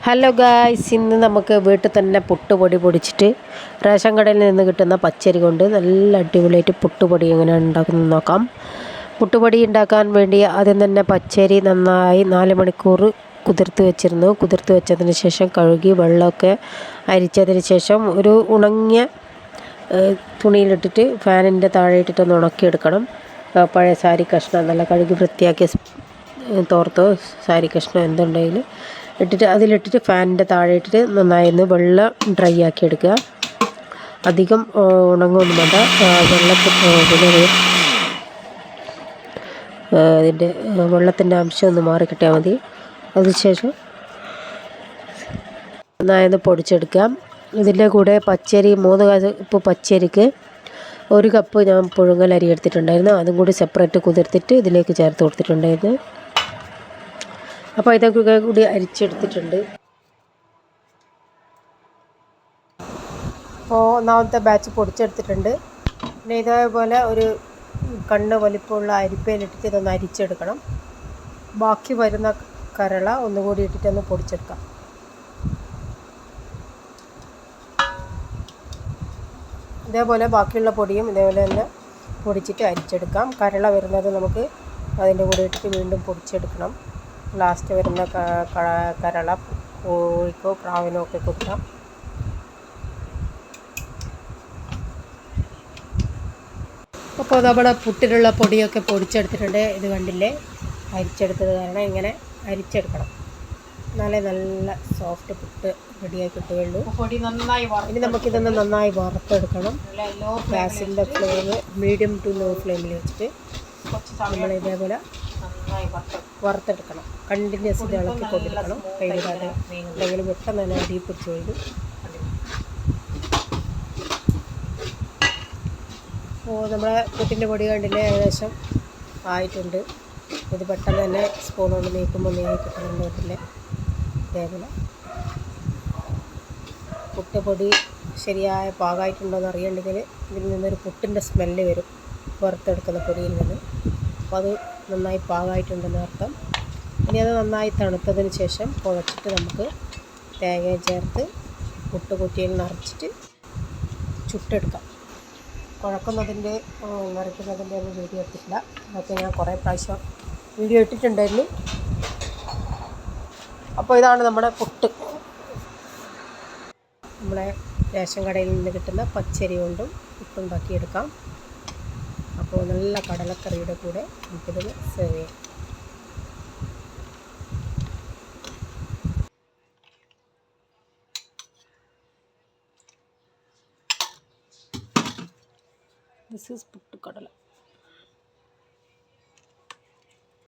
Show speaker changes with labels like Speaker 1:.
Speaker 1: Hello guys, ഇന്ന് നമുക്ക് വീട്ടിൽ തന്നെ പുട്ടുപൊടി പൊടിച്ചിട്ട് റേഷൻ കടയിൽ നിന്ന് കിട്ടുന്ന പച്ചരി കൊണ്ട് നല്ല അടിപൊളിയായിട്ട് പുട്ടുപൊടി എങ്ങനെയാണ് ഉണ്ടാക്കുന്നത് നോക്കാം. പുട്ടുപൊടി ഉണ്ടാക്കാൻ വേണ്ടി ആദ്യം തന്നെ പച്ചരി നന്നായി 4 മണിക്കൂർ കുതിർത്ത് വെച്ചതിന് ശേഷം കഴുകി വെള്ളമൊക്കെ അരിച്ചതിന് ശേഷം ഒരു ഉണങ്ങിയ തുണിയിലിട്ടിട്ട് ഫാനിൻ്റെ താഴെ ഇട്ടിട്ടൊന്ന് ഉണക്കിയെടുക്കണം. പഴയ സാരി കഷ്ണം നല്ല കഴുകി വൃത്തിയാക്കിയ തോർത്തോ സാരി കഷ്ണം എന്തുണ്ടെങ്കിലും ഇട്ടിട്ട് അതിലിട്ടിട്ട് ഫാനിൻ്റെ താഴെ ഇട്ടിട്ട് നന്നായി ഒന്ന് വെള്ളം ഡ്രൈ ആക്കി എടുക്കുക. അധികം ഉണങ്ങൊന്നും വേണ്ട. അതിൻ്റെ വെള്ളത്തിൻ്റെ അംശം ഒന്ന് മാറി കിട്ടിയാൽ മതി. അതിനുശേഷം നന്നായി ഒന്ന് പൊടിച്ചെടുക്കാം. ഇതിൻ്റെ കൂടെ പച്ചരി 3 കപ്പ് പച്ചരിക്ക് 1 കപ്പ് ഞാൻ പുഴുങ്ങലരി എടുത്തിട്ടുണ്ടായിരുന്നു. അതും കൂടി സെപ്പറേറ്റ് കുതിർത്തിട്ട് ഇതിലേക്ക് ചേർത്ത് കൊടുത്തിട്ടുണ്ടായിരുന്നു. അപ്പോൾ ഇതൊക്കെ കൂടി അരിച്ചെടുത്തിട്ടുണ്ട്. അപ്പോൾ ഒന്നാമത്തെ ബാച്ച് പൊടിച്ചെടുത്തിട്ടുണ്ട്. പിന്നെ ഇതേപോലെ ഒരു കണ്ണ് വലിപ്പമുള്ള അരിപ്പയിലിട്ടിട്ട് ഇതൊന്ന് അരിച്ചെടുക്കണം. ബാക്കി വരുന്ന കരള ഒന്നുകൂടി ഇട്ടിട്ടൊന്ന് പൊടിച്ചെടുക്കാം. ഇതേപോലെ ബാക്കിയുള്ള പൊടിയും ഇതേപോലെ തന്നെ പൊടിച്ചിട്ട് അരിച്ചെടുക്കാം. കരള വരുന്നത് നമുക്ക് അതിൻ്റെ കൂടെ ഇട്ടിട്ട് വീണ്ടും പൊടിച്ചെടുക്കണം. ലാസ്റ്റ് വരുന്ന കരള കോഴിക്കോ പ്രാവിനോ ഒക്കെ കൊടുക്കാം. അപ്പോൾ നമ്മുടെ പുട്ടിലുള്ള പൊടിയൊക്കെ പൊടിച്ചെടുത്തിട്ടുണ്ട്. ഇത് കണ്ടില്ലേ, അരിച്ചെടുത്തത് കാരണം ഇങ്ങനെ അരിച്ചെടുക്കണം. എന്നാലേ നല്ല സോഫ്റ്റ് പുട്ട് റെഡിയായി കിട്ടുകയുള്ളൂ. ഇനി നമുക്കിതൊന്ന് നന്നായി വറുത്തെടുക്കണം. ഗ്യാസിൻ്റെ ഫ്ലെയിം മീഡിയം ടു ലോ ഫ്ലെയിമിൽ വെച്ചിട്ട് നമ്മൾ ഇതേപോലെ വറുത്തെടുക്കണം. കണ്ടിന്യൂസ് ഇത് ഇളക്കി കൊണ്ടിരിക്കണം. കൈവിടാതെ, അല്ലെങ്കിൽ പെട്ടെന്ന് തന്നെ അരി പിടിച്ച് വരും. അപ്പോൾ നമ്മളെ പുട്ടിൻ്റെ പൊടി കണ്ടില്ലേ ഏകദേശം ആയിട്ടുണ്ട്. ഇത് പെട്ടെന്ന് തന്നെ സ്പൂൺ കൊണ്ട് നീക്കുമ്പോൾ നീങ്ങി കിട്ടുന്നുണ്ട്. വീട്ടിലെ ഇതേപോലെ പുട്ടുപൊടി ശരിയായ പാകമായിട്ടുണ്ടോ എന്ന് അറിയണമെങ്കിൽ ഇതിൽ നിന്നൊരു പുട്ടിൻ്റെ സ്മെല്ല് വരും, വറുത്തെടുക്കുന്ന പൊടിയിൽ നിന്ന്. അപ്പോൾ അത് നന്നായി പാകമായിട്ടുണ്ടെന്ന് അർത്ഥം. ഇനി അത് നന്നായി തണുത്തതിന് ശേഷം കുഴച്ചിട്ട് നമുക്ക് തേങ്ങ ചേർത്ത് പുട്ടുകുറ്റിയിൽ നിറച്ചിട്ട് ചുട്ടെടുക്കാം. കുഴക്കുന്നതിൻ്റെ നിറയ്ക്കുന്നതിൻ്റെ ഒന്നും വീഡിയോ ഇട്ടിട്ടില്ല. അതൊക്കെ ഞാൻ കുറേ പ്രാവശ്യം വീഡിയോ ഇട്ടിട്ടുണ്ടായിരുന്നു. അപ്പോൾ ഇതാണ് നമ്മുടെ പുട്ട്. നമ്മളെ റേഷൻ കടയിൽ നിന്ന് കിട്ടുന്ന പച്ചരി കൊണ്ടും പുട്ടുണ്ടാക്കിയെടുക്കാം. അപ്പോൾ നല്ല കടലക്കറിയുടെ കൂടെ നമുക്കിത് സെർവ് ചെയ്യാം. This is പുട്ടുകടല.